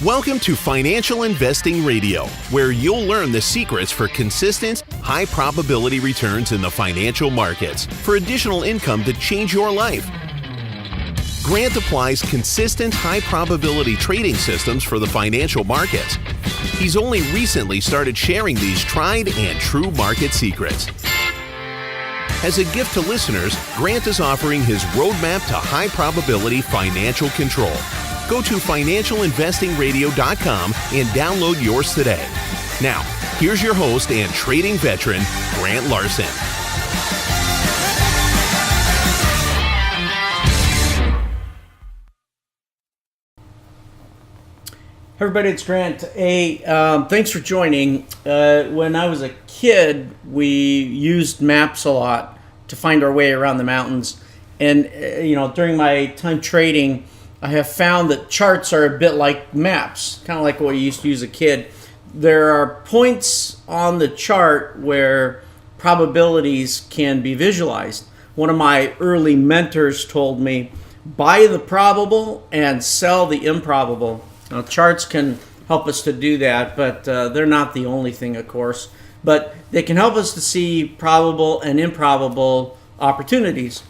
Welcome to Financial Investing Radio, where you'll learn the secrets for consistent, high-probability returns in the financial markets for additional income to change your life. Grant applies consistent, high-probability trading systems for the financial markets. He's only recently started sharing these tried and true market secrets. As a gift to listeners, Grant is offering his roadmap to high-probability financial control. Go to financialinvestingradio.com and download yours today. Now, here's your host and trading veteran, Grant Larson. Hey everybody, it's Grant. Hey, thanks for joining. When I was a kid, we used maps a lot to find our way around the mountains. And, during my time trading, I have found that charts are a bit like maps, kind of like what you used to use as a kid. There are points on the chart where probabilities can be visualized. One of my early mentors told me, buy the probable and sell the improbable. Now, charts can help us to do that, but they're not the only thing, of course. But they can help us to see probable and improbable opportunities.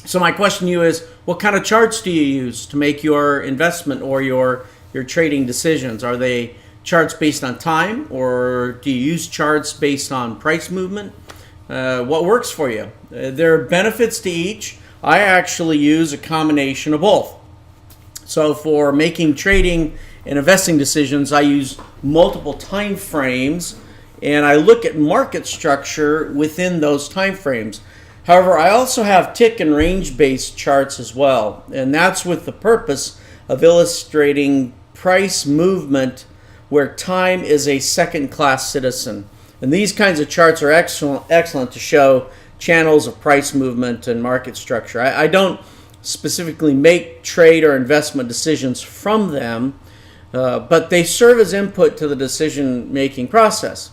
So my question to you is, what kind of charts do you use to make your investment or your trading decisions? Are they charts based on time, or do you use charts based on price movement? What works for you? There are benefits to each. I actually use a combination of both. So for making trading and investing decisions, I use multiple time frames, and I look at market structure within those time frames. However, I also have tick and range-based charts as well, and that's with the purpose of illustrating price movement where time is a second-class citizen. And these kinds of charts are excellent to show channels of price movement and market structure. I don't specifically make trade or investment decisions from them, but they serve as input to the decision-making process.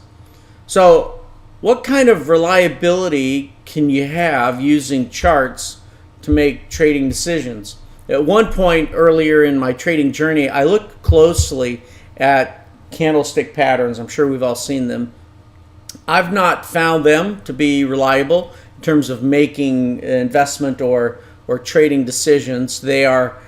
So, what kind of reliability can you have using charts to make trading decisions? At one point earlier in my trading journey, I looked closely at candlestick patterns. I'm sure we've all seen them. I've not found them to be reliable in terms of making investment or trading decisions. They are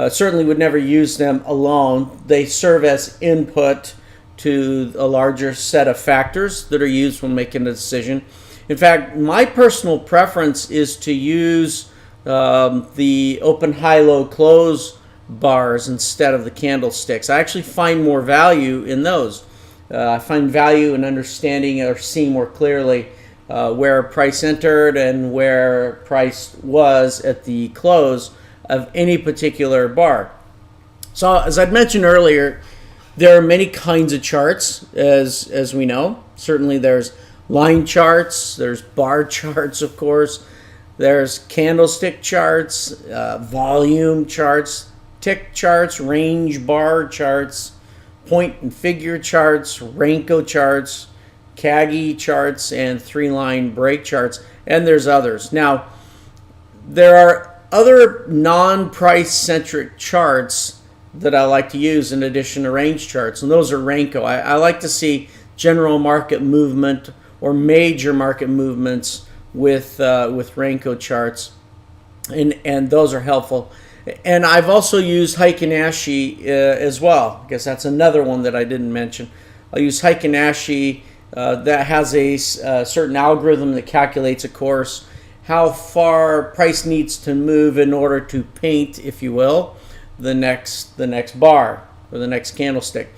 certainly would never use them alone. They serve as input to a larger set of factors that are used when making a decision. In fact, my personal preference is to use the open, high, low, close bars instead of the candlesticks. I actually find more value in those. I find value in understanding or seeing more clearly where price entered and where price was at the close of any particular bar. So as I'd mentioned earlier, there are many kinds of charts, as we know. Certainly there's line charts, there's bar charts, of course. There's candlestick charts, volume charts, tick charts, range bar charts, point and figure charts, Renko charts, CAGI charts, and three-line break charts, and there's others. Now, there are other non-price-centric charts that I like to use in addition to range charts, and those are Renko. I like to see general market movement or major market movements with Renko charts, and those are helpful. And I've also used Heikin Ashi as well. I guess that's another one that I didn't mention. I'll use Heikin Ashi that has a certain algorithm that calculates, of course, how far price needs to move in order to paint, if you will, the next bar or the next candlestick.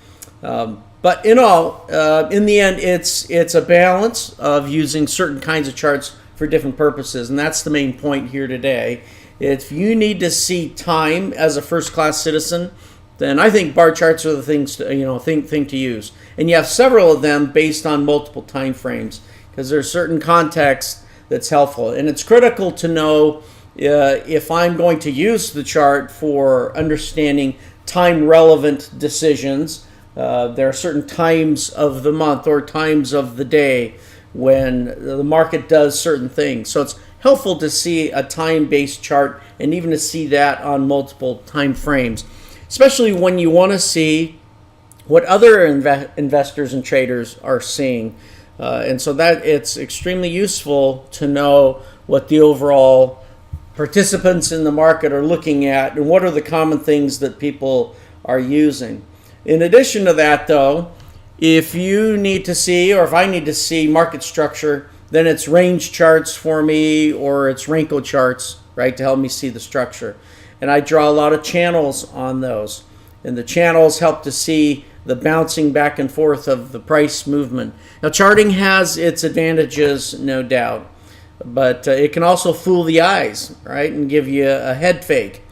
But in all, in the end, it's a balance of using certain kinds of charts for different purposes, and that's the main point here today. If you need to see time as a first-class citizen, then I think bar charts are the things to, thing to use. And you have several of them based on multiple time frames because there's certain context that's helpful. And it's critical to know if I'm going to use the chart for understanding time-relevant decisions. There are certain times of the month or times of the day when the market does certain things. So it's helpful to see a time-based chart and even to see that on multiple time frames, especially when you want to see what other investors and traders are seeing. And so that it's extremely useful to know what the overall participants in the market are looking at and what are the common things that people are using. In addition to that, though, if you need to see, or if I need to see market structure, then it's range charts for me, or it's Renko charts, right, to help me see the structure. And I draw a lot of channels on those. And the channels help to see the bouncing back and forth of the price movement. Now, charting has its advantages, no doubt, but it can also fool the eyes, right, and give you a head fake.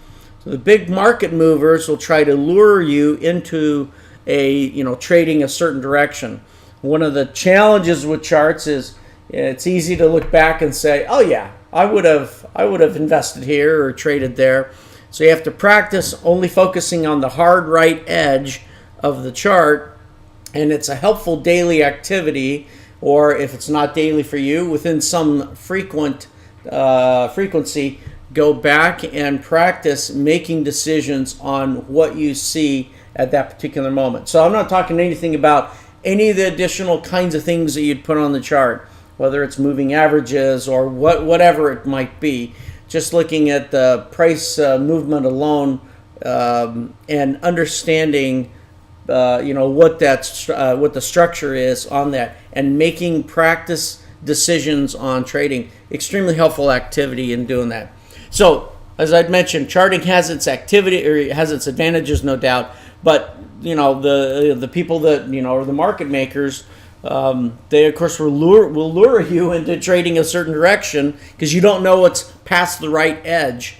So the big market movers will try to lure you into trading a certain direction. One of the challenges with charts is it's easy to look back and say, oh yeah, I would have invested here or traded there. So you have to practice only focusing on the hard right edge of the chart, and it's a helpful daily activity, or if it's not daily for you, within some frequency, go back and practice making decisions on what you see at that particular moment. So I'm not talking anything about any of the additional kinds of things that you'd put on the chart, whether it's moving averages or whatever it might be. Just looking at the price movement alone and understanding what the structure is on that, and making practice decisions on trading. Extremely helpful activity in doing that. So, as I'd mentioned, charting has its activity, or it has its advantages, no doubt. But the people that are the market makers, they of course will lure you into trading a certain direction because you don't know what's past the right edge.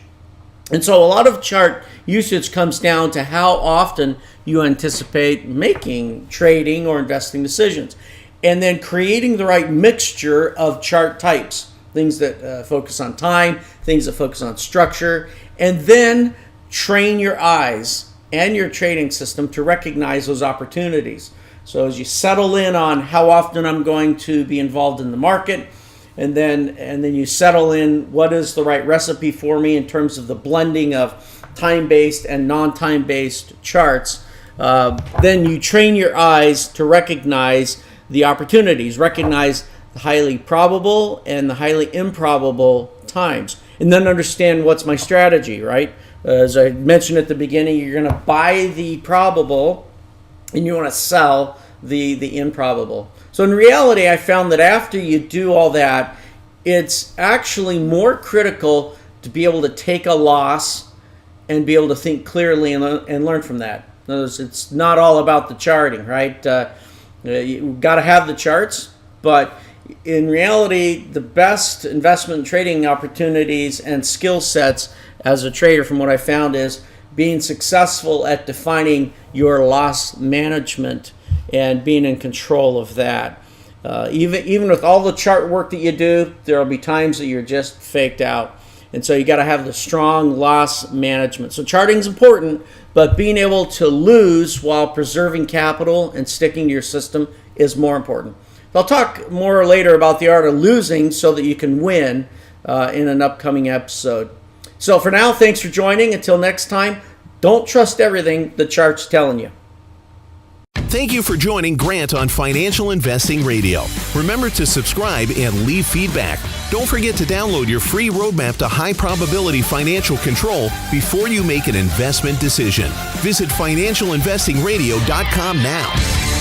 And so a lot of chart usage comes down to how often you anticipate making trading or investing decisions, and then creating the right mixture of chart types, things that focus on time, things that focus on structure, and then train your eyes and your trading system to recognize those opportunities. So as you settle in on how often I'm going to be involved in the market, and then you settle in what is the right recipe for me in terms of the blending of time-based and non-time-based charts, then you train your eyes to recognize the opportunities, recognize the highly probable and the highly improbable times, and then understand what's my strategy, right? As I mentioned at the beginning, you're going to buy the probable and you want to sell the improbable. So in reality, I found that after you do all that, it's actually more critical to be able to take a loss and be able to think clearly and learn from that. In other words, it's not all about the charting, right? You've got to have the charts, but in reality, the best investment and trading opportunities and skill sets as a trader, from what I found, is being successful at defining your loss management and being in control of that. Even with all the chart work that you do, there will be times that you're just faked out. And so you got to have the strong loss management. So charting is important, but being able to lose while preserving capital and sticking to your system is more important. I'll talk more later about the art of losing so that you can win in an upcoming episode. So for now, thanks for joining. Until next time, don't trust everything the chart's telling you. Thank you for joining Grant on Financial Investing Radio. Remember to subscribe and leave feedback. Don't forget to download your free roadmap to high probability financial control before you make an investment decision. Visit financialinvestingradio.com now.